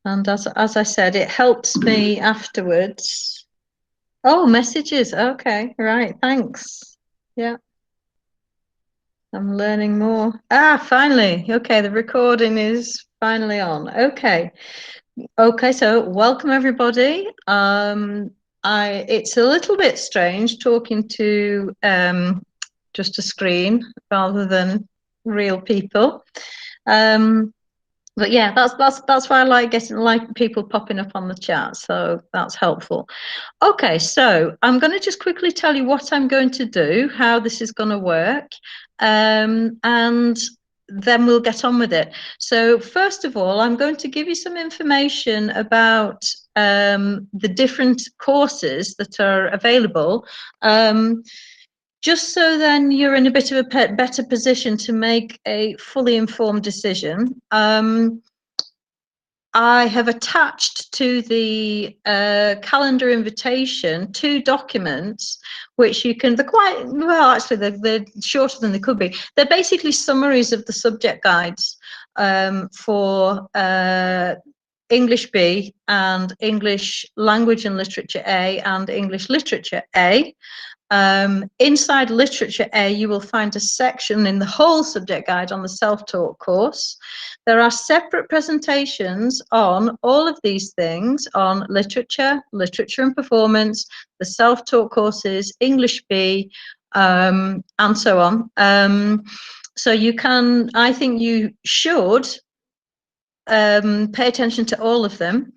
And as I said, it helps me afterwards. Oh, messages. Okay, right. Thanks. Yeah, I'm learning more. Ah, finally. Okay, the recording is finally on. Okay. Okay, so welcome everybody. It's a little bit strange talking to just a screen rather than real people. But yeah, that's why I like people popping up on the chat, so that's helpful. Okay, so I'm going to just quickly tell you what I'm going to do, how this is going to work, and then we'll get on with it. So first of all, I'm going to give you some information about the different courses that are available. Just so then you're in a bit of a better position to make a fully informed decision. I have attached to the calendar invitation 2 documents, which you can, they're quite, well, actually, they're shorter than they could be. They're basically summaries of the subject guides for English B and English Language and Literature A and English Literature A. Inside Literature A, you will find a section in the whole subject guide on the self-taught course. There are separate presentations on all of these things, on literature, literature and performance, the self-taught courses, English B, and so on. So you can, I think you should pay attention to all of them,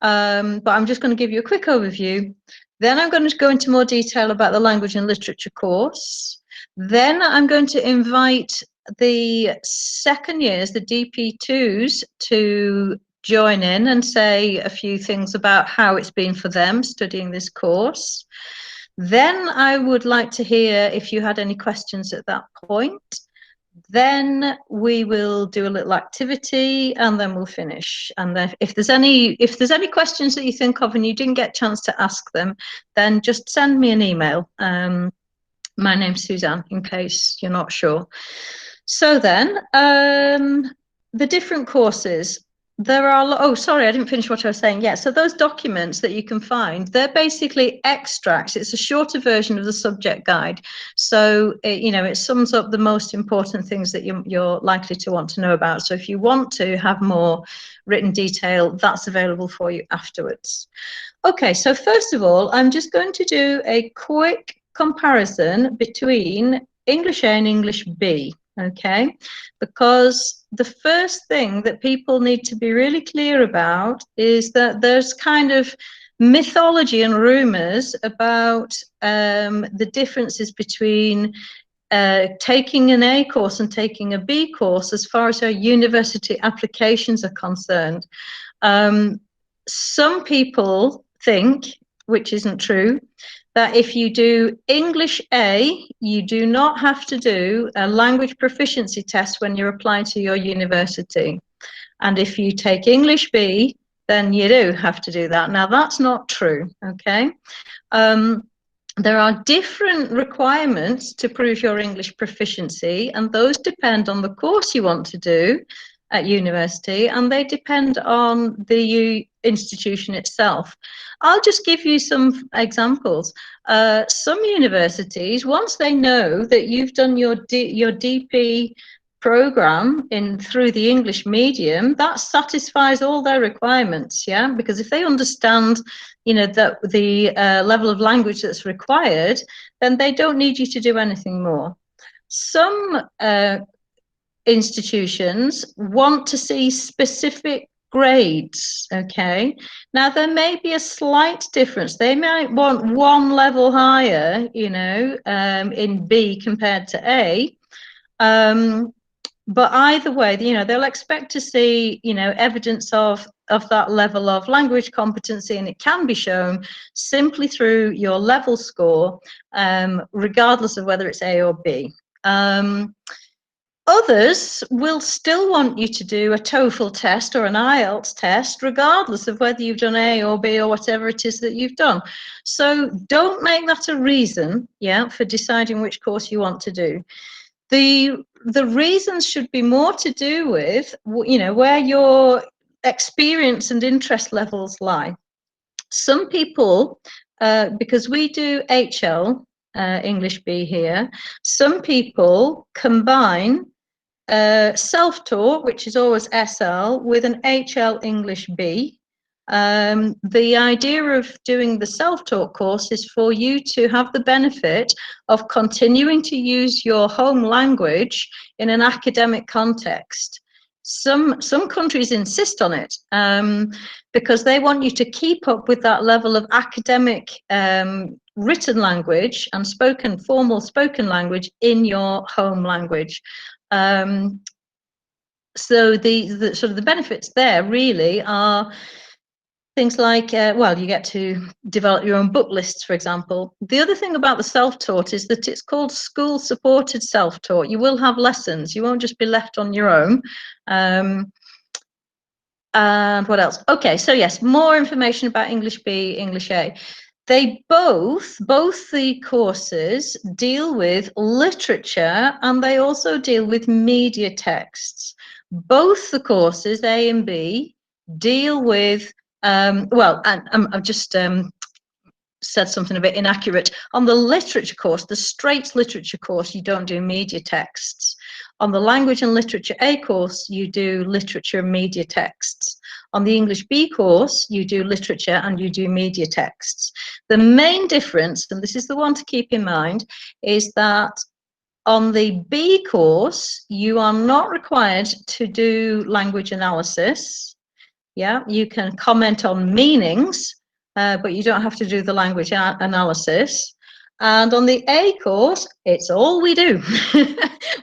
but I'm just going to give you a quick overview. Then I'm going to go into more detail about the language and literature course. Then I'm going to invite the second years, the DP2s, to join in and say a few things about how it's been for them studying this course. Then I would like to hear if you had any questions at that point. Then we will do a little activity and then we'll finish. And then if there's any questions that you think of and you didn't get a chance to ask them, then just send me an email. My name's Suzanne, in case you're not sure. So then, the different courses. There are, oh, sorry, I didn't finish what I was saying. Yeah, so those documents that you can find, they're basically extracts. It's a shorter version of the subject guide. So, it sums up the most important things that you're likely to want to know about. So if you want to have more written detail, that's available for you afterwards. Okay, so first of all, I'm just going to do a quick comparison between English A and English B. Okay, because the first thing that people need to be really clear about is that there's kind of mythology and rumors about the differences between taking an A course and taking a B course as far as our university applications are concerned. Some people think, which isn't true, that if you do English A, you do not have to do a language proficiency test when you're applying to your university. And if you take English B, then you do have to do that. Now, that's not true, okay? There are different requirements to prove your English proficiency, and those depend on the course you want to do at university, and they depend on the institution itself. I'll just give you some examples. Some universities, once they know that you've done your DP program through the English medium, that satisfies all their requirements, yeah? Because if they understand, that the level of language that's required, then they don't need you to do anything more. Some institutions want to see specific grades, okay? Now, there may be a slight difference. They might want one level higher, in B compared to A. But either way, they'll expect to see, evidence of that level of language competency, and it can be shown simply through your level score, regardless of whether it's A or B. Others will still want you to do a TOEFL test or an IELTS test, regardless of whether you've done A or B or whatever it is that you've done. So don't make that a reason, for deciding which course you want to do. The reasons should be more to do with, where your experience and interest levels lie. Some people, because we do HL, English B here, some people combine self-taught, which is always SL, with an HL English B. The idea of doing the self-taught course is for you to have the benefit of continuing to use your home language in an academic context. Some countries insist on it because they want you to keep up with that level of academic written language and formal spoken language in your home language. So the sort of the benefits there really are things like, well, you get to develop your own book lists, for example. The other thing about the self-taught is that it's called school-supported self-taught. You will have lessons. You won't just be left on your own. And what else? Okay, so yes, more information about English B, English A. They both the courses deal with literature, and they also deal with media texts. Both the courses, A and B, deal with, well, and I've just said something a bit inaccurate. On the literature course, the straight literature course, you don't do media texts. On the language and literature A course, you do literature and media texts. On the English B course, you do literature and you do media texts. The main difference, and this is the one to keep in mind, is that on the B course, you are not required to do language analysis. Yeah, you can comment on meanings, but you don't have to do the language analysis. And on the A course, it's all we do.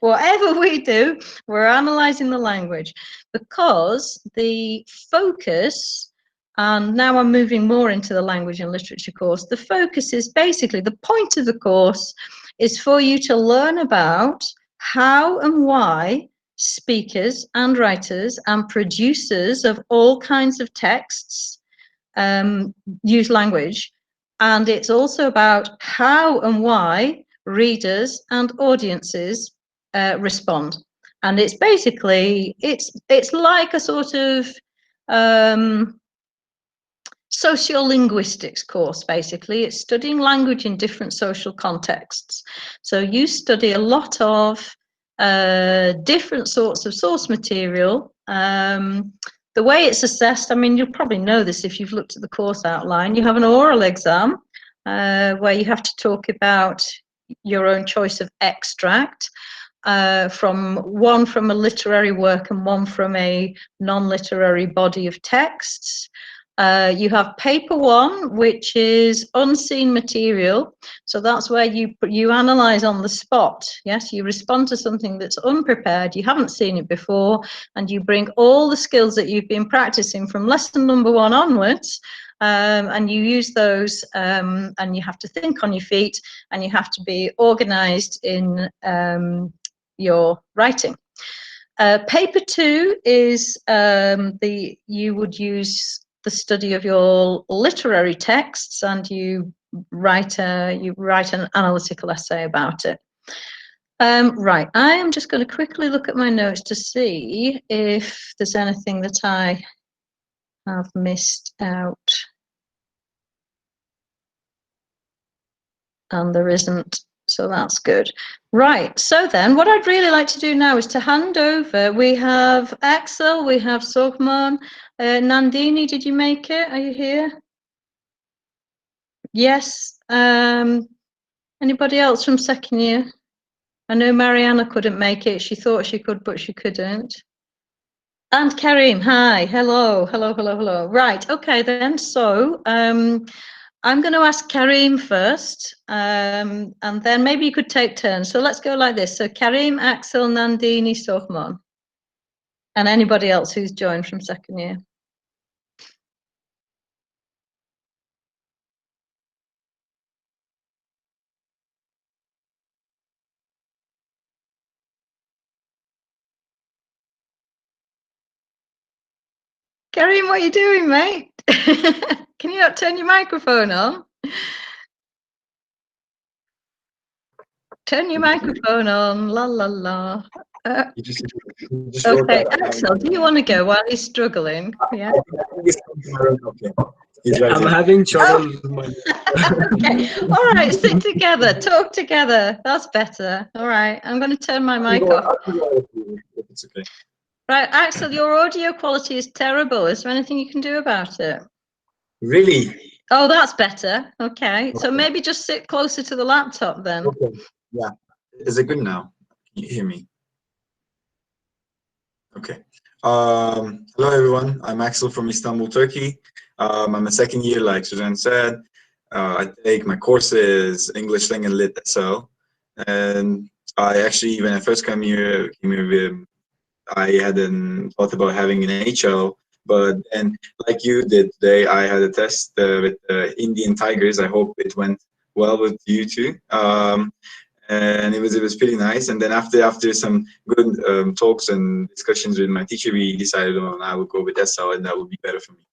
Whatever we do, we're analysing the language, because the focus, and now I'm moving more into the language and literature course, the focus is basically, the point of the course is for you to learn about how and why speakers and writers and producers of all kinds of texts use language. And it's also about how and why readers and audiences respond. And it's basically, it's like a sort of sociolinguistics course, basically. It's studying language in different social contexts. So you study a lot of different sorts of source material. The way it's assessed, I mean, you'll probably know this if you've looked at the course outline. You have an oral exam where you have to talk about your own choice of extract, from a literary work and one from a non-literary body of texts. You have paper one, which is unseen material. So that's where you analyze on the spot. Yes, you respond to something that's unprepared, you haven't seen it before, and you bring all the skills that you've been practicing from lesson number 1 onwards, and you use those, and you have to think on your feet, and you have to be organized in your writing. Paper 2 is you would use the study of your literary texts, and you write an analytical essay about it. Right, I am just going to quickly look at my notes to see if there's anything that I have missed out. And there isn't, so that's good. Right, so then what I'd really like to do now is to hand over. We have Axel, we have Sogman. Nandini, did you make it? Are you here? Yes. Anybody else from second year? I know Mariana couldn't make it. She thought she could, but she couldn't. And Karim, hi, hello. Right, okay then. So I'm going to ask Karim first, and then maybe you could take turns. So let's go like this. So Karim, Axel, Nandini, Sohman, and anybody else who's joined from second year. Karim, what are you doing, mate? Can you not turn your microphone on? Turn your microphone on. La la la. You just wrote Okay, that. Axel, do you want to go while he's struggling? Yeah. Okay. He's right I'm here. having trouble with my. Okay. All right, sit together, talk together. That's better. All right, I'm going to turn my mic off. If it's okay. Right, Axel, your audio quality is terrible. Is there anything you can do about it? Really? Oh, that's better. Okay, so maybe just sit closer to the laptop then. Okay. Yeah. Is it good now? Can you hear me? Okay. Hello everyone. I'm Axel from Istanbul, Turkey. I'm a second year, like Suzanne said. I take my courses English, Lang and Lit SL, and I actually, when I first came here with, I hadn't thought about having an HL, but then, like you did today, I had a test with Indian Tigers. I hope it went well with you too. And it was pretty nice. And then after some good talks and discussions with my teacher, we decided on I would go with SL, and that would be better for me.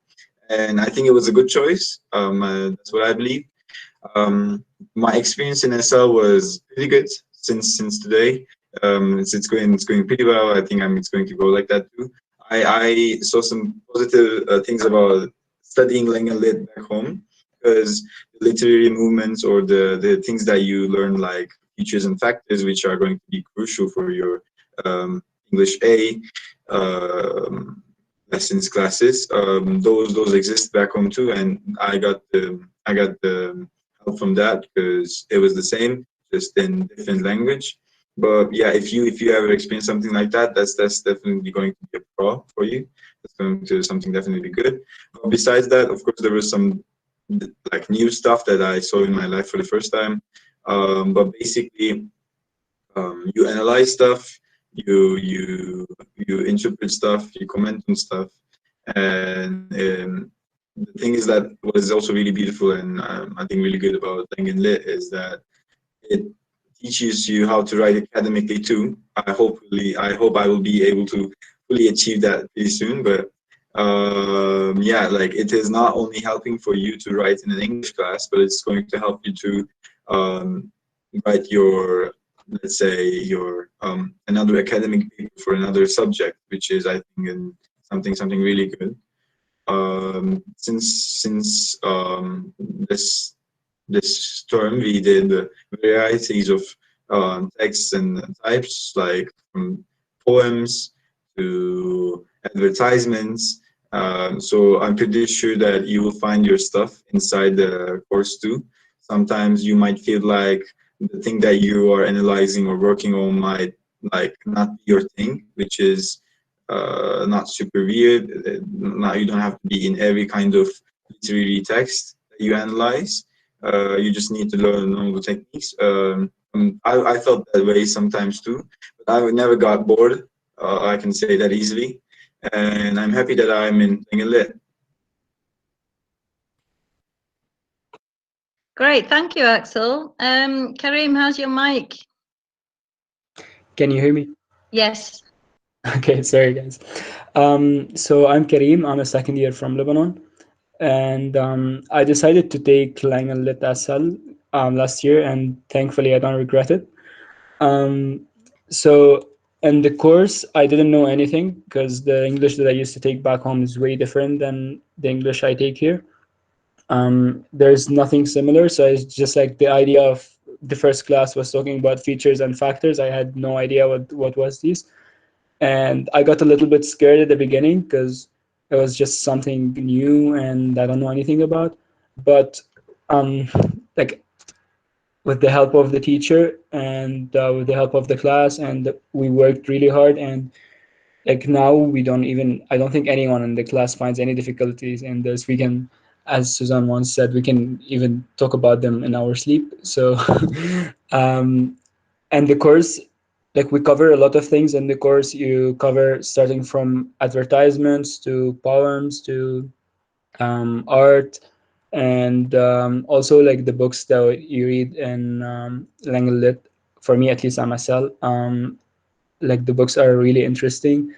And I think it was a good choice. That's what I believe. My experience in SL was pretty good since today. It's going pretty well. I think it's going to go like that too. I saw some positive things about studying Lang and Lit back home, because the literary movements or the things that you learn, like features and factors, which are going to be crucial for your English A lessons classes. Those exist back home too, and I got the help from that because it was the same, just in different language. But yeah, if you ever experience something like that, that's definitely going to be a pro for you. That's going to something definitely good. But besides that, of course, there was some like new stuff that I saw in my life for the first time. But basically, you analyze stuff, you interpret stuff, you comment on stuff, and the thing is that what is also really beautiful and I think really good about Lang and Lit is that it teaches you how to write academically too. I hope I will be able to fully achieve that pretty soon. But yeah, like it is not only helping for you to write in an English class, but it's going to help you to write your, let's say, your another academic paper for another subject, which is I think something really good. Since this term, we did varieties of texts and types, like from poems to advertisements. So I'm pretty sure that you will find your stuff inside the course too. Sometimes you might feel like the thing that you are analyzing or working on might like not be your thing, which is not super weird. Not, you don't have to be in every kind of literary text that you analyze. You just need to learn all the techniques. I felt that way sometimes too, but I never got bored. I can say that easily, and I'm happy that I'm in Lang and Lit. Great, thank you, Axel. Karim, how's your mic? Can you hear me? Yes. Okay, sorry guys. So I'm Karim. I'm a second year from Lebanon, and I decided to take Lang and Lit SL last year, and thankfully I don't regret it. So in the course, I didn't know anything because the English that I used to take back home is way different than the English I take here. There's nothing similar, so it's just like the idea of the first class was talking about features and factors. I had no idea what was this, and I got a little bit scared at the beginning because it was just something new and I don't know anything about. But um, like with the help of the teacher and with the help of the class, and we worked really hard, and like now we don't even, I don't think anyone in the class finds any difficulties in this. We can, as Suzanne once said, we can even talk about them in our sleep. So um, and the course, like we cover a lot of things in the course. You cover starting from advertisements to poems to art, and also like the books that you read in Lang and Lit. For me, at least, I'm a cell. Like the books are really interesting,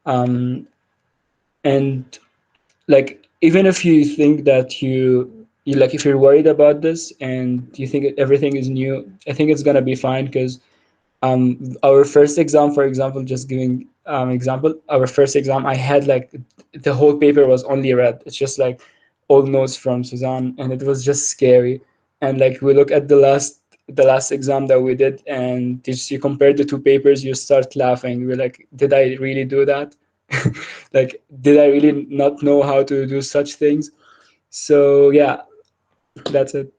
and like even if you think that you you like if you're worried about this and you think everything is new, I think it's gonna be fine because our first exam, for example, just giving example, our first exam, I had like the whole paper was only red. It's just like all notes from Suzanne, and it was just scary. And like we look at the last exam that we did, and just you compare the two papers, you start laughing. We're like, did I really do that? Like, did I really not know how to do such things? So yeah, that's it.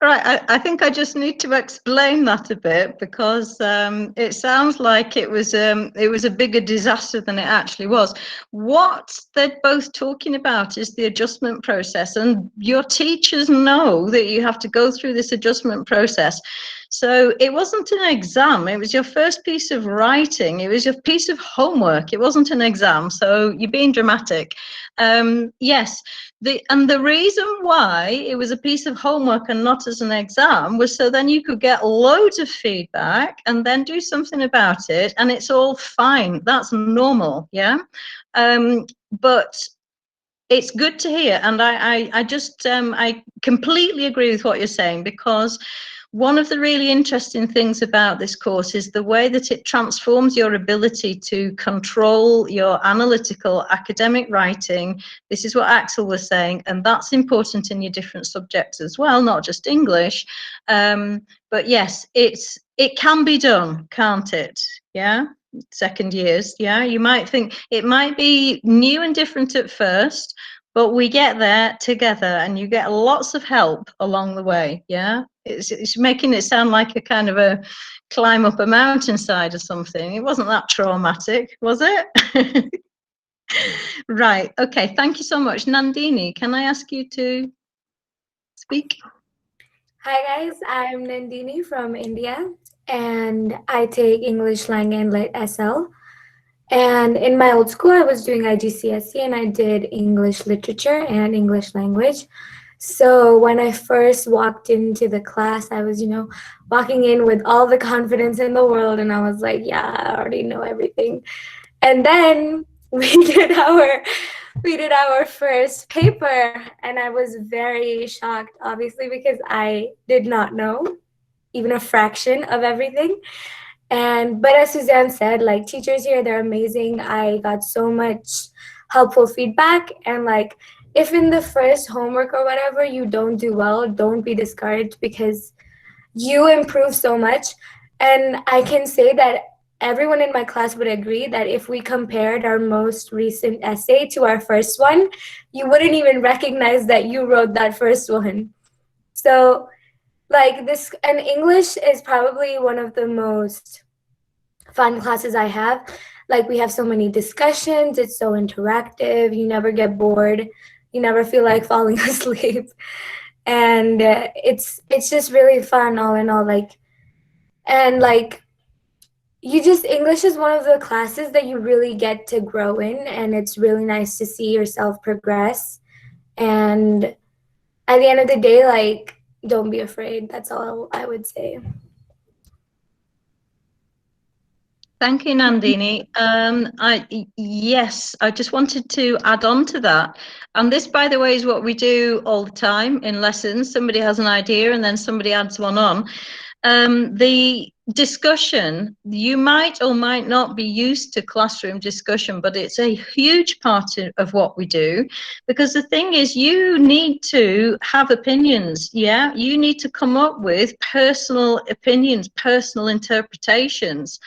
Right, I think I just need to explain that a bit because it sounds like it was a bigger disaster than it actually was. What they're both talking about is the adjustment process, and your teachers know that you have to go through this adjustment process. So it wasn't an exam, it was your first piece of writing, it was your piece of homework, it wasn't an exam, so you're being dramatic. Yes, the reason why it was a piece of homework and not as an exam was so then you could get loads of feedback and then do something about it, and it's all fine. That's normal, yeah. But it's good to hear, and I completely agree with what you're saying, because one of the really interesting things about this course is the way that it transforms your ability to control your analytical academic writing. This is what Axel was saying, and that's important in your different subjects as well, not just English. But yes, it can be done, can't it? Yeah, second years. Yeah, you might think it might be new and different at first, but we get there together, and you get lots of help along the way. Yeah, it's making it sound like a kind of a climb up a mountainside or something. It wasn't that traumatic, was it? Right. Okay. Thank you so much. Nandini, can I ask you to speak? Hi guys, I'm Nandini from India and I take English Lang and Lit SL. And in my old school, I was doing IGCSE and I did English literature and English language. So when I first walked into the class, I was, walking in with all the confidence in the world and I was like, yeah, I already know everything. And then we did our first paper and I was very shocked, obviously, because I did not know even a fraction of everything. But as Suzanne said, like teachers here, they're amazing. I got so much helpful feedback, and like if in the first homework or whatever you don't do well, don't be discouraged because you improve so much. And I can say that everyone in my class would agree that if we compared our most recent essay to our first one, you wouldn't even recognize that you wrote that first one. So like this, and English is probably one of the most fun classes I have. Like we have so many discussions, it's so interactive, you never get bored, you never feel like falling asleep. And it's just really fun all in all. Like English is one of the classes that you really get to grow in, and it's really nice to see yourself progress. And at the end of the day, like, don't be afraid. That's all I would say. Thank you, Nandini. Yes, I just wanted to add on to that. And this, by the way, is what we do all the time in lessons. Somebody has an idea and then somebody adds one on. The discussion, you might or might not be used to classroom discussion, but it's a huge part of what we do, because the thing is, you need to have opinions. Yeah, you need to come up with personal opinions, personal interpretations.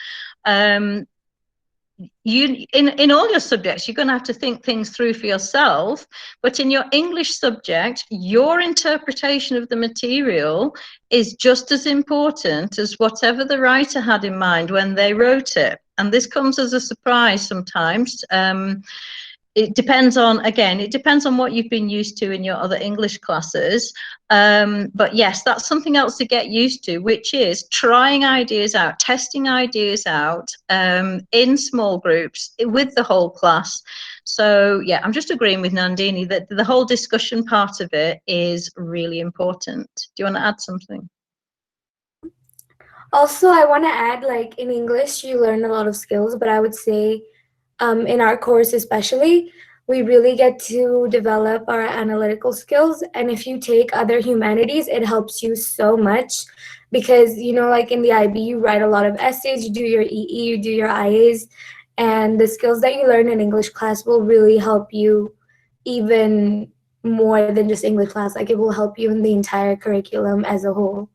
You in all your subjects, you're going to have to think things through for yourself, but in your English subject, your interpretation of the material is just as important as whatever the writer had in mind when they wrote it. And this comes as a surprise sometimes. It depends on, again, it depends on what you've been used to in your other English classes. But yes, that's something else to get used to, which is trying ideas out, testing ideas out in small groups with the whole class. So yeah, I'm just agreeing with Nandini that the whole discussion part of it is really important. Do you want to add something? Also, I want to add, like in English, you learn a lot of skills, but I would say in our course especially, we really get to develop our analytical skills. And if you take other humanities, it helps you so much because, you know, like in the IB, you write a lot of essays, you do your EE, you do your IAs, and the skills that you learn in English class will really help you even more than just English class. Like it will help you in the entire curriculum as a whole.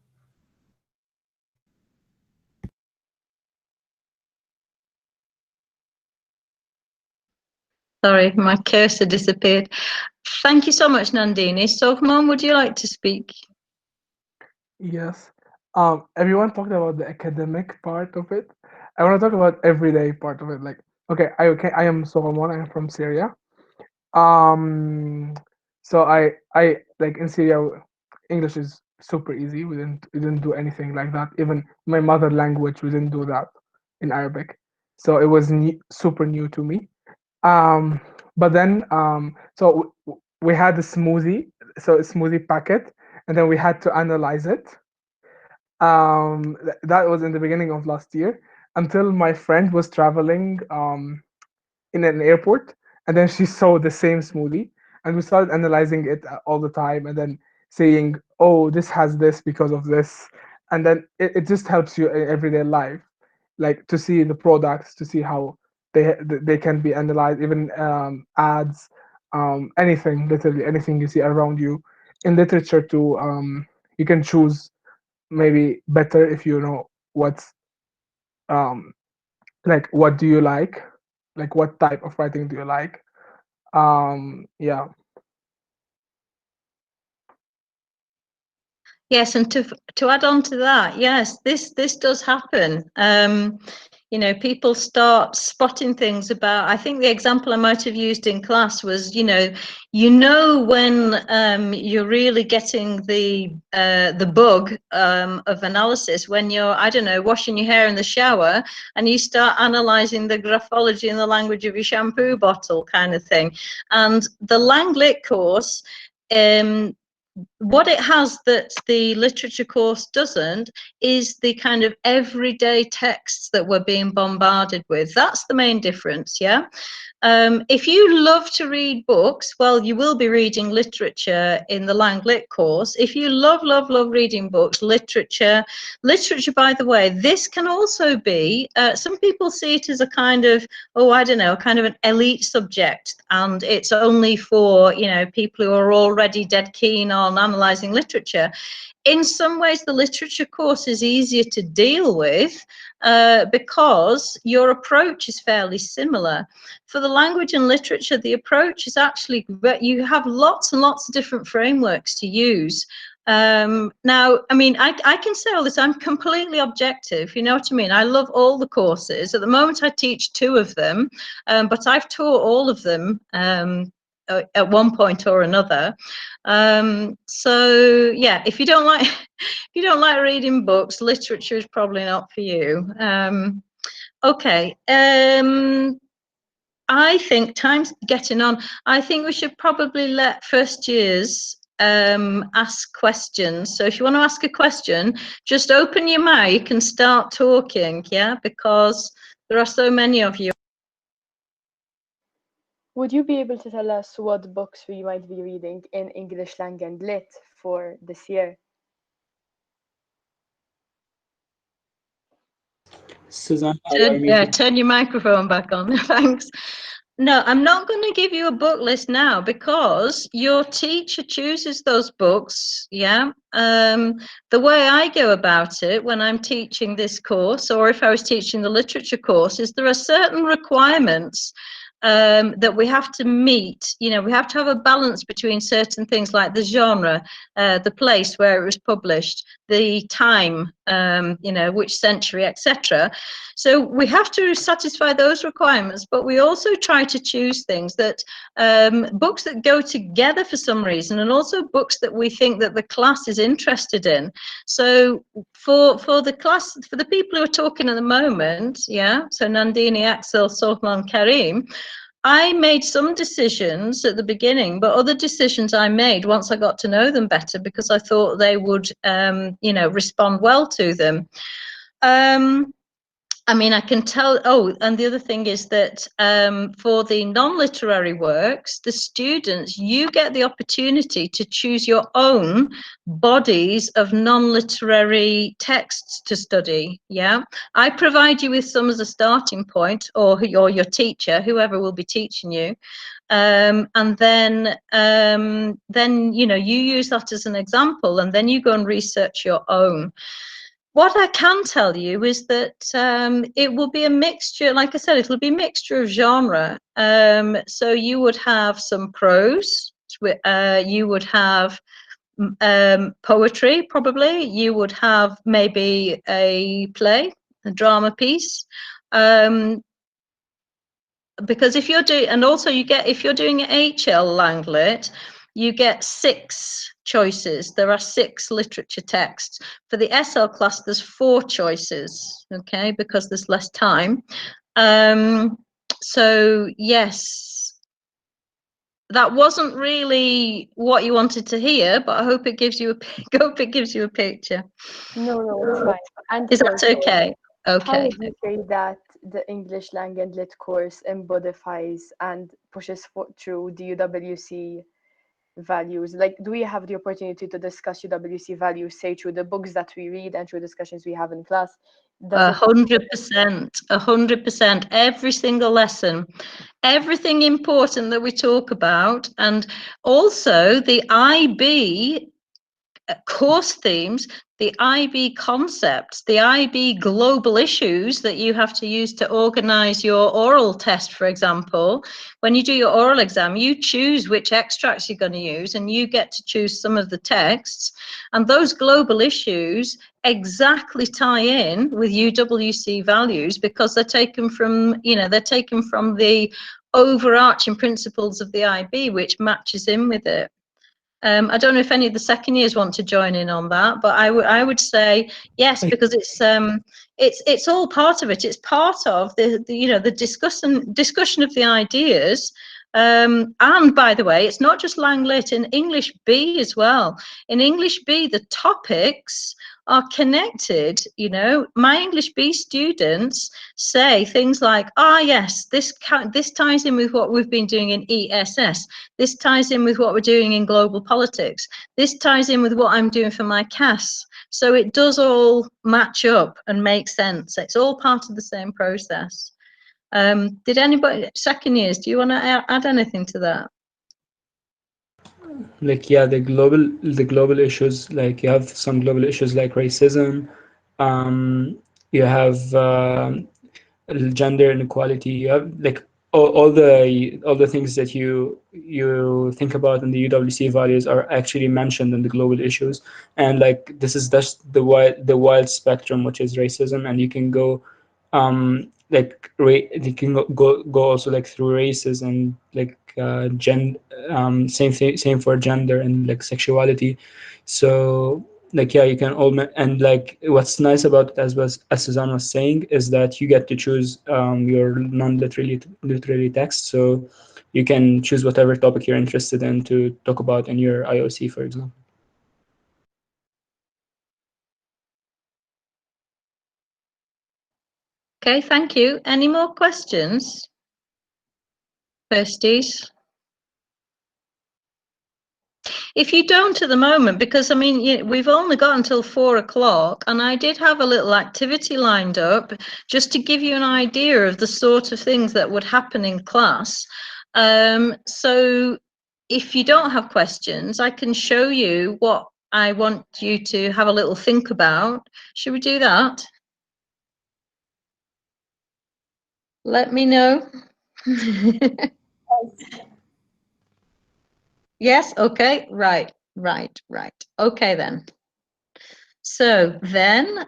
Sorry, my cursor disappeared. Thank you so much, Nandini. Sohman, would you like to speak? Yes. Everyone talked about the academic part of it. I want to talk about everyday part of it. Like, okay, I am Solomon. I am from Syria. Um, so I like in Syria, English is super easy. We didn't do anything like that. Even my mother language, we didn't do that in Arabic. So it was super new to me. Um, but then we had a smoothie, so a smoothie packet, and then we had to analyze it. That was in the beginning of last year until my friend was traveling in an airport, and then she saw the same smoothie, and we started analyzing it all the time, and then saying, "Oh, this has this because of this," and then it just helps you in everyday life, like to see the products, to see how they can be analyzed, even ads, anything, literally anything you see around you. In literature too, you can choose maybe better if you know what's um like what do you like what type of writing do you like. Yeah. Yes, and to add on to that, yes, this does happen. You know, people start spotting things about. I think the example I might have used in class was, you know when you're really getting the bug of analysis when you're, I don't know, washing your hair in the shower and you start analysing the graphology in the language of your shampoo bottle, kind of thing. And the Lang Lit course. What it has that the literature course doesn't is the kind of everyday texts that we're being bombarded with. That's the main difference, yeah? If you love to read books, well, you will be reading literature in the Lang Lit course. If you love reading books, literature, by the way, this can also be, some people see it as a kind of, oh, I don't know, kind of an elite subject, and it's only for, you know, people who are already dead keen on analysing literature. In some ways, the literature course is easier to deal with because your approach is fairly similar. For the language and literature, the approach is actually, you have lots and lots of different frameworks to use. Now, I mean, I can say all this, I'm completely objective, you know what I mean? I love all the courses. At the moment, I teach 2 of them, but I've taught all of them at one point or another. So yeah, if you don't like reading books, literature is probably not for you. Okay. I think time's getting on. I think we should probably let first years ask questions. So if you want to ask a question, just open your mic and start talking, yeah, because there are so many of you. Would you be able to tell us what books we might be reading in English Lang and Lit for this year? Susanna, you are muted. Turn your microphone back on. Thanks. No, I'm not going to give you a book list now because your teacher chooses those books. Yeah. The way I go about it when I'm teaching this course, or if I was teaching the literature course, is there are certain requirements that we have to meet. You know, we have to have a balance between certain things like the genre, the place where it was published, the time, you know, which century, etc. So we have to satisfy those requirements, but we also try to choose things that books that go together for some reason, and also books that we think that the class is interested in. So for the class, for the people who are talking at the moment, yeah, so Nandini, Axel, Sohman, Karim, I made some decisions at the beginning, but other decisions I made once I got to know them better because I thought they would, you know, respond well to them. I mean, I can tell. Oh, and the other thing is that for the non-literary works, the students, you get the opportunity to choose your own bodies of non-literary texts to study. Yeah, I provide you with some as a starting point, or your teacher, whoever will be teaching you, and then you know, you use that as an example, and then you go and research your own. What I can tell you is that it will be a mixture, like I said, it'll be a mixture of genre. So you would have some prose, you would have poetry, probably, you would have maybe a play, a drama piece. Because if you're doing, and also you get, if you're doing HL Langlit, you get 6 choices. There are 6 literature texts. For the SL class, there's 4 choices, okay, because there's less time. So yes, that wasn't really what you wanted to hear, but I hope it gives you a hope it gives you a picture. No, it's fine. And Is that course, okay? how Okay. would you say that the English Language Lit course embodies and pushes through the UWC values? Like, do we have the opportunity to discuss UWC values, say, through the books that we read and through discussions we have in class? Does it 100%, 100%. Every single lesson, everything important that we talk about, and also the IB course themes, the IB concepts, the IB global issues that you have to use to organize your oral test, for example. When you do your oral exam, you choose which extracts you're going to use, and you get to choose some of the texts. And those global issues exactly tie in with UWC values, because they're taken from, you know, they're taken from the overarching principles of the IB, which matches in with it. I don't know if any of the second years want to join in on that, but I would say yes, because it's all part of it. It's part of the you know, the discussion of the ideas. And by the way, it's not just Langlit, in English B as well. In English B, the topics are connected. You know, my English B students say things like, "Ah, yes, this ties in with what we've been doing in ESS. This ties in with what we're doing in global politics. This ties in with what I'm doing for my CAS." So it does all match up and make sense. It's all part of the same process. Did anybody, second years, do you want to add anything to that? Like, yeah, the global issues, like you have some global issues like racism, you have gender inequality, you have like all the things that you think about in the UWC values are actually mentioned in the global issues. And like this is just the wild spectrum, which is racism, and you can go like you can go also like through races and like same for gender and like sexuality. So like, yeah, you can all and like what's nice about it, as Suzanne was saying, is that you get to choose your non-literary text, so you can choose whatever topic you're interested in to talk about in your IOC, for example. Okay, thank you. Any more questions? Firsties? If you don't at the moment, because I mean, we've only got until 4 o'clock, and I did have a little activity lined up just to give you an idea of the sort of things that would happen in class. So if you don't have questions, I can show you what I want you to have a little think about. Should we do that? Let me know. Yes, okay, right. Okay then. So then,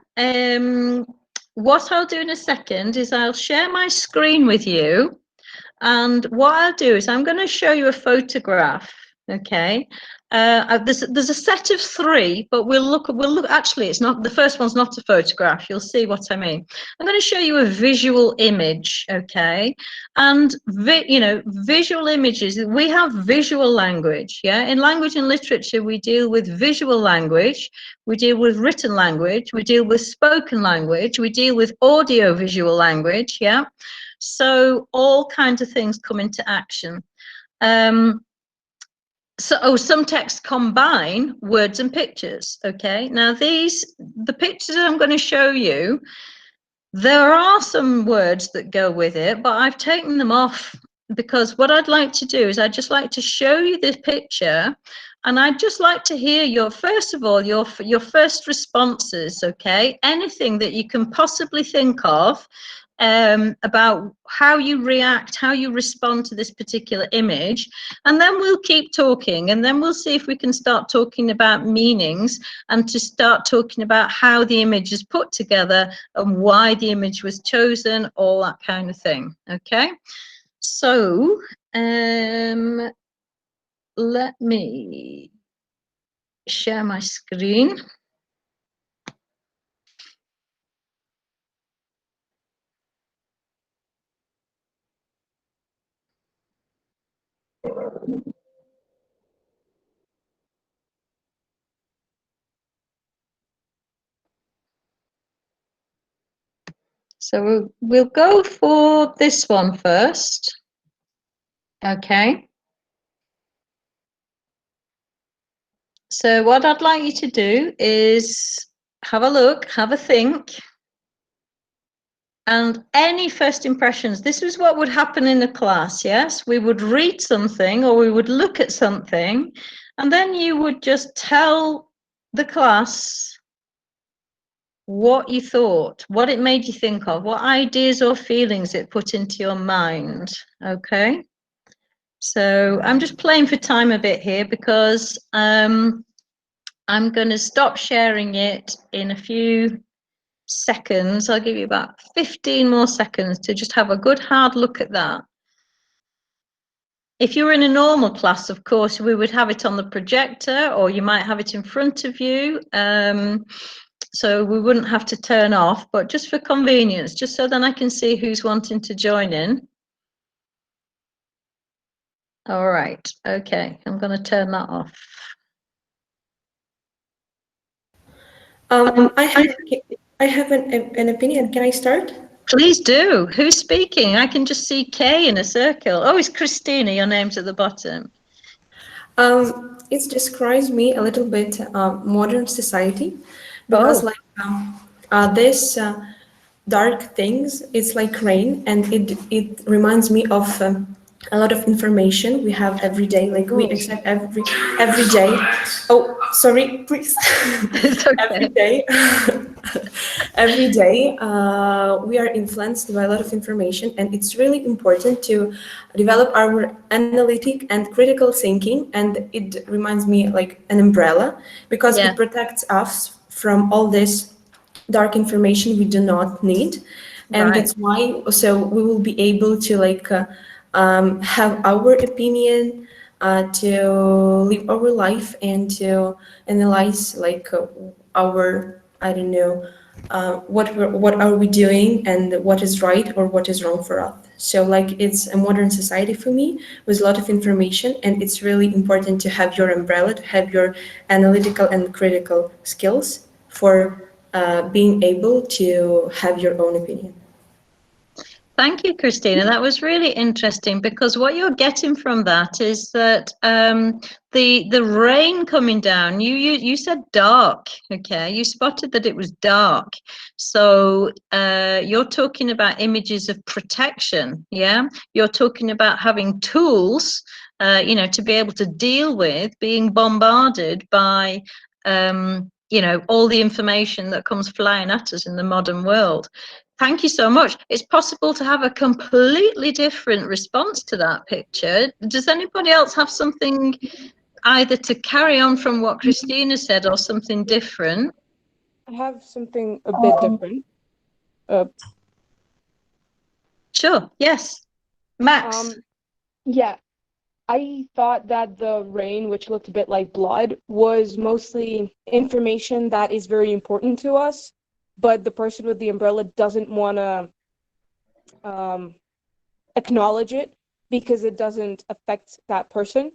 what I'll do in a second is I'll share my screen with you. And what I'll do is I'm going to show you a photograph Okay, there's a set of 3, but we'll look. Actually, it's not the first one's not a photograph. You'll see what I mean. I'm going to show you a visual image. Okay, and visual images. We have visual language. Yeah, in language and literature, we deal with visual language. We deal with written language. We deal with spoken language. We deal with audio visual language. Yeah, so all kinds of things come into action. So some texts combine words and pictures. Okay, now the pictures I'm going to show you, there are some words that go with it, but I've taken them off because what I'd like to do is I'd just like to show you this picture, and I'd just like to hear your first responses. Okay, anything that you can possibly think of about how you react, how you respond to this particular image, and then we'll keep talking, and then we'll see if we can start talking about meanings and to start talking about how the image is put together and why the image was chosen, all that kind of thing. Okay, so let me share my screen. So we'll go for this one first. Okay. So what I'd like you to do is have a look, have a think, and any first impressions. This is what would happen in a class, yes? We would read something or we would look at something, and then you would just tell the class what you thought, what it made you think of, what ideas or feelings it put into your mind, okay? So I'm just playing for time a bit here because I'm going to stop sharing it in a few seconds. I'll give you about 15 more seconds to just have a good hard look at that. If you were in a normal class, of course, we would have it on the projector, or you might have it in front of you. So we wouldn't have to turn off, but just for convenience, just so then I can see who's wanting to join in. All right, okay, I'm going to turn that off. I have an opinion. Can I start? Please do. Who's speaking? I can just see Kay in a circle. Oh, it's Christina. Your name's at the bottom. It describes me a little bit modern society because this dark things, it's like rain, and it reminds me of a lot of information we have every day, like we accept every day. Oh, sorry, please. It's okay. Every day we are influenced by a lot of information, and it's really important to develop our analytic and critical thinking, and it reminds me like an umbrella because it protects us from all this dark information we do not need, and that's why so we will be able to like have our opinion, to live our life and to analyze like our, I don't know, what are we doing and what is right or what is wrong for us. So like it's a modern society for me with a lot of information, and it's really important to have your umbrella, to have your analytical and critical skills for being able to have your own opinion. Thank you, Christina. That was really interesting, because what you're getting from that is that the rain coming down, you said dark, okay? You spotted that it was dark. So you're talking about images of protection, yeah? You're talking about having tools, to be able to deal with being bombarded by all the information that comes flying at us in the modern world. Thank you so much. It's possible to have a completely different response to that picture. Does anybody else have something either to carry on from what Christina said or something different? I have something a bit different. Sure, yes. Max. Yeah. I thought that the rain, which looked a bit like blood, was mostly information that is very important to us, but the person with the umbrella doesn't want to acknowledge it because it doesn't affect that person.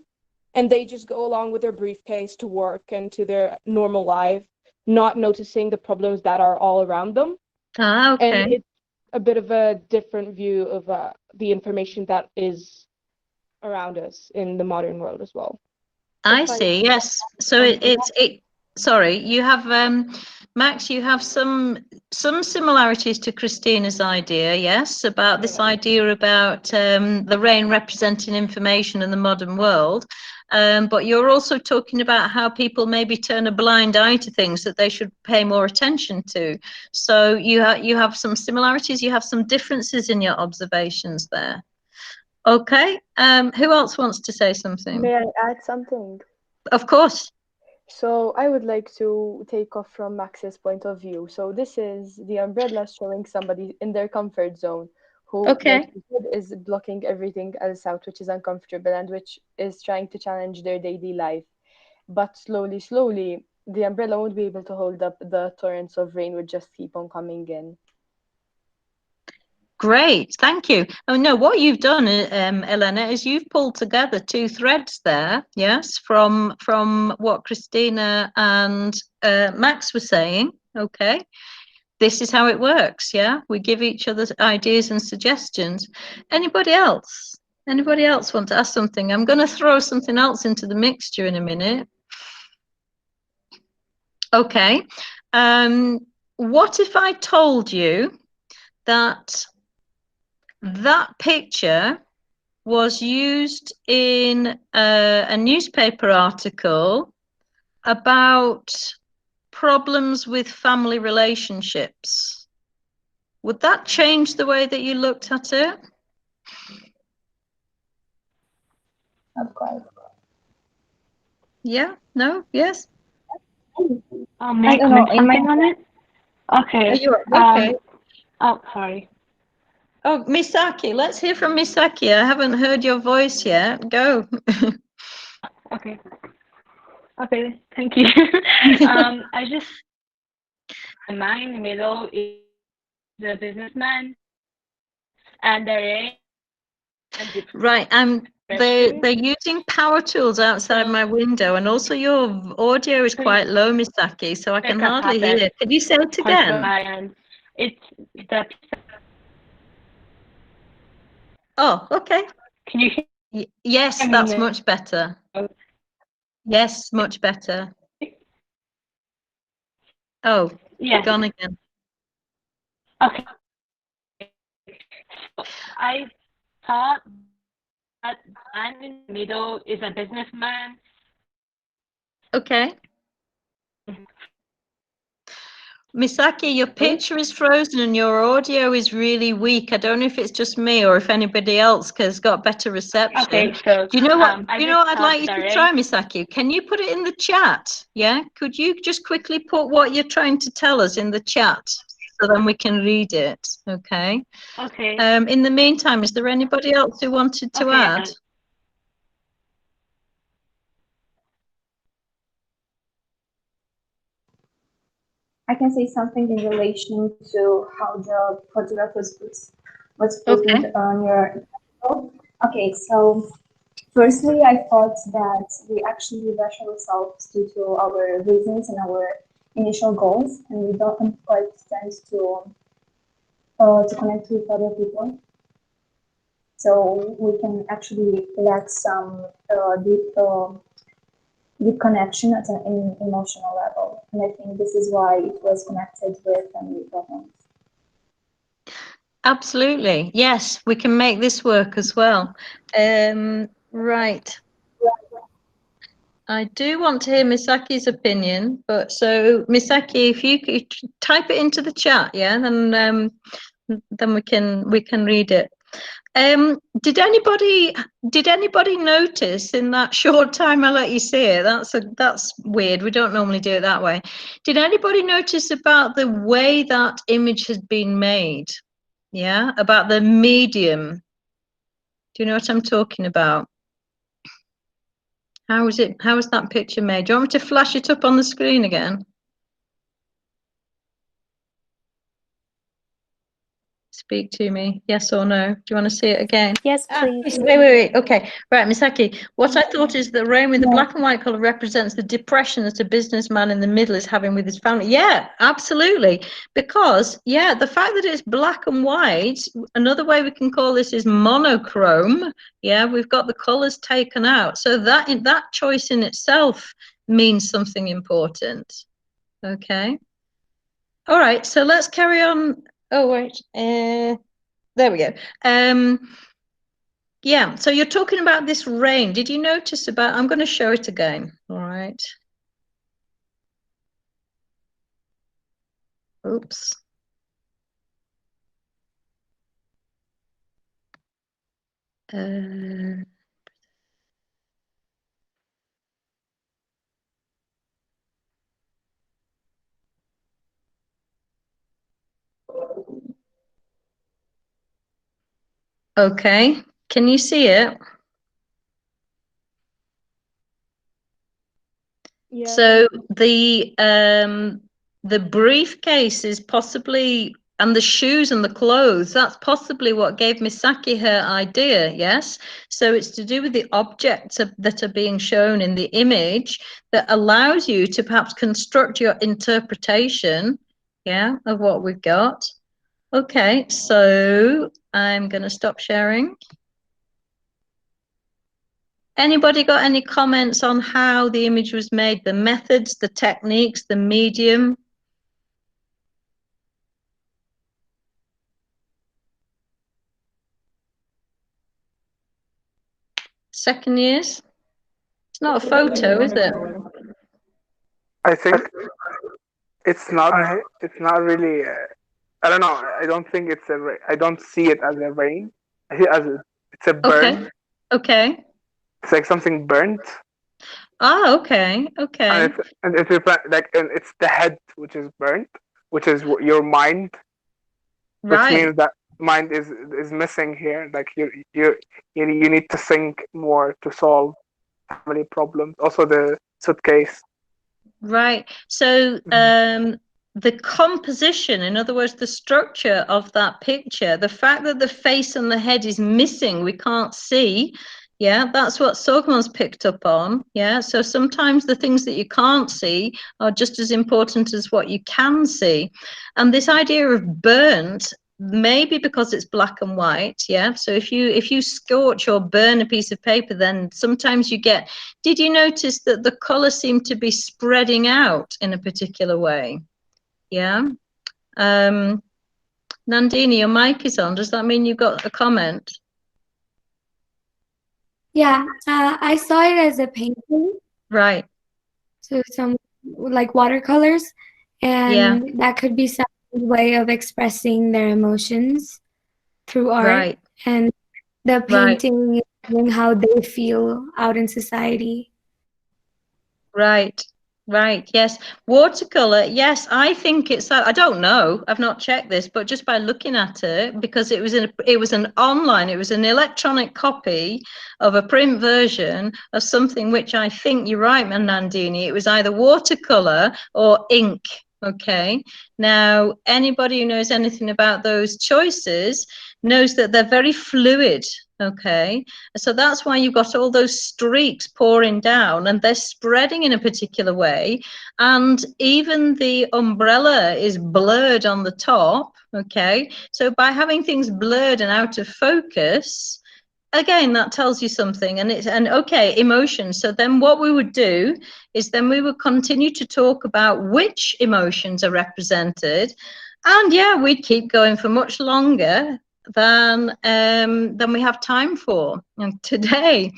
And they just go along with their briefcase to work and to their normal life, not noticing the problems that are all around them. Ah, And okay. it's a bit of a different view of the information that is around us in the modern world as well. I If I see. Yes. So it. Sorry, you have Max. You have some similarities to Christina's idea. Yes, about this idea about the rain representing information in the modern world. But you're also talking about how people maybe turn a blind eye to things that they should pay more attention to. So you have some similarities. You have some differences in your observations there. Okay. Who else wants to say something? may I add something? Of course. So I would like to take off from Max's point of view. So this is the umbrella showing somebody in their comfort zone who, Okay. like you said, is blocking everything else out, which is uncomfortable and which is trying to challenge their daily life. But slowly, slowly, the umbrella won't be able to hold up the torrents of rain would just keep on coming in. Great, thank you. Oh no, what you've done, Elena, is you've pulled together two threads there, yes, from what Christina and Max were saying. Okay, this is how it works. Yeah, we give each other ideas and suggestions. Anybody else? Anybody else want to ask something? I'm going to throw something else into the mixture in a minute. Okay, what if I told you that that picture was used in a newspaper article about problems with family relationships? Would that change the way that you looked at it? Of course. Yeah? No? Yes? I don't know. Am I on it? Okay. Okay. Oh, sorry. Oh, Misaki, let's hear from Misaki. I haven't heard your voice yet. Go. Okay. Okay, thank you. I just, the man in the middle is the businessman, and the rain. Right. They're using power tools outside my window, and also your audio is quite low, Misaki, so I can hardly hear. Can you say it again? And it's the. Oh, okay. Can you hear? Yes, that's much better. Yes, much better. Oh, Yes. gone again. Okay. So I thought that the man in the middle is a businessman. Okay. Misaki, your picture is frozen and your audio is really weak. I don't know if it's just me or if anybody else has got better reception. Okay, so do you know what? I do you know what I'd thought like you the to rain. try, Misaki? Can you put it in the chat? Yeah. Could you just quickly put what you're trying to tell us in the chat so then we can read it? Okay. Okay. In the meantime, is there anybody else who wanted to add? I can say something in relation to how the photograph was put on your. Okay, so firstly, I thought that we actually rush ourselves due to our reasons and our initial goals, and we don't quite tend to connect with other people. So we can actually lack some deep connection at an emotional level. And I think this is why it was connected with family problems. Absolutely. Yes, we can make this work as well. Right. I do want to hear Misaki's opinion, but so Misaki, if you could type it into the chat, yeah, then we can read it. Did anybody notice in that short time I let you see it? That's weird. We don't normally do it that way. Did anybody notice about the way that image has been made? Yeah, about the medium. Do you know what I'm talking about? How is it? How is that picture made? Do you want me to flash it up on the screen again? Speak to me, yes or no? Do you want to see it again? Yes, please. Wait. Okay, right, Misaki. What I thought is that rain with the black and white color represents the depression that a businessman in the middle is having with his family. Yeah, absolutely. Because the fact that it's black and white, another way we can call this is monochrome. Yeah, we've got the colors taken out. So that choice in itself means something important. Okay. All right, so let's carry on. Oh, wait. There we go. Yeah, so you're talking about this rain. Did you notice about, I'm going to show it again. All right. Oops. Okay, can you see it? Yeah. So the briefcase is possibly, and the shoes and the clothes, that's possibly what gave Misaki her idea, yes? So it's to do with the objects that are being shown in the image that allows you to perhaps construct your interpretation, of what we've got. Okay, so I'm going to stop sharing. Anybody got any comments on how the image was made, the methods, the techniques, the medium? Second years? It's not a photo, is it? I think it's not really. I don't know. I don't think it's a. I don't see it as a rain. I see it as it's a burn. Okay. It's like something burnt. Ah, okay. And it's and it's the head which is burnt, which is your mind, which means that mind is missing here. Like you need to think more to solve family problems. Also the suitcase. Right. So the composition, in other words, the structure of that picture, the fact that the face and the head is missing, we can't see. Yeah, that's what Sogmon's picked up on. Yeah, so sometimes the things that you can't see are just as important as what you can see. And this idea of burnt, maybe because it's black and white, so if you scorch or burn a piece of paper, then sometimes you get, did you notice that the color seemed to be spreading out in a particular way? Nandini, your mic is on. Does that mean you got a comment? Yeah, I saw it as a painting. Right. So some like watercolors, and that could be some way of expressing their emotions through art. Right. And the painting is showing how they feel out in society. Right. Yes. Watercolor. Yes, I think it's. I don't know. I've not checked this, but just by looking at it, because it was an online, it was an electronic copy of a print version of something which I think you're right, Nandini. It was either watercolor or ink. Okay. Now, anybody who knows anything about those choices knows that they're very fluid. Okay, so that's why you've got all those streaks pouring down and they're spreading in a particular way. And even the umbrella is blurred on the top. Okay, so by having things blurred and out of focus, again, that tells you something. And okay, emotions. So then what we would do is then we would continue to talk about which emotions are represented. And we'd keep going for much longer than we have time for today,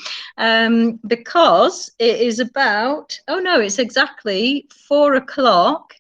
because it is about, it's exactly 4 o'clock.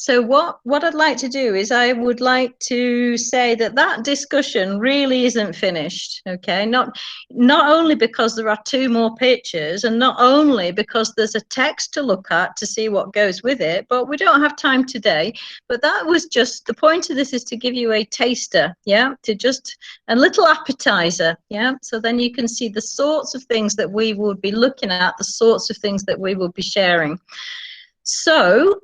So what I'd like to do is I would like to say that discussion really isn't finished, okay? Not only because there are 2 more pictures, and not only because there's a text to look at to see what goes with it, but we don't have time today. But that was just, the point of this is to give you a taster, yeah? To just a little appetizer, yeah? So then you can see the sorts of things that we would be looking at, the sorts of things that we will be sharing. So,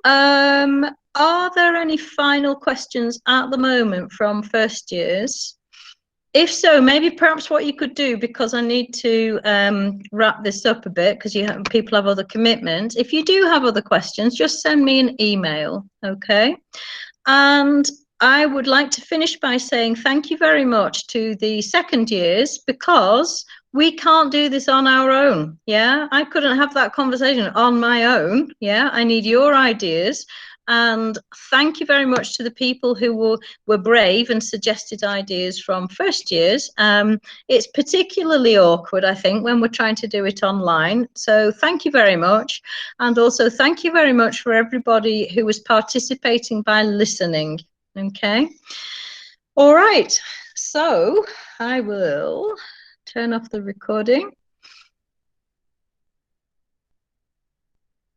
are there any final questions at the moment from first years? If so, maybe perhaps what you could do, because I need to wrap this up a bit, because people have other commitments. If you do have other questions, just send me an email, okay? And I would like to finish by saying thank you very much to the second years, because we can't do this on our own, yeah? I couldn't have that conversation on my own, yeah? I need your ideas. And thank you very much to the people who were brave and suggested ideas from first years. It's particularly awkward, I think, when we're trying to do it online. So thank you very much. And also thank you very much for everybody who was participating by listening, okay? All right, so I will turn off the recording.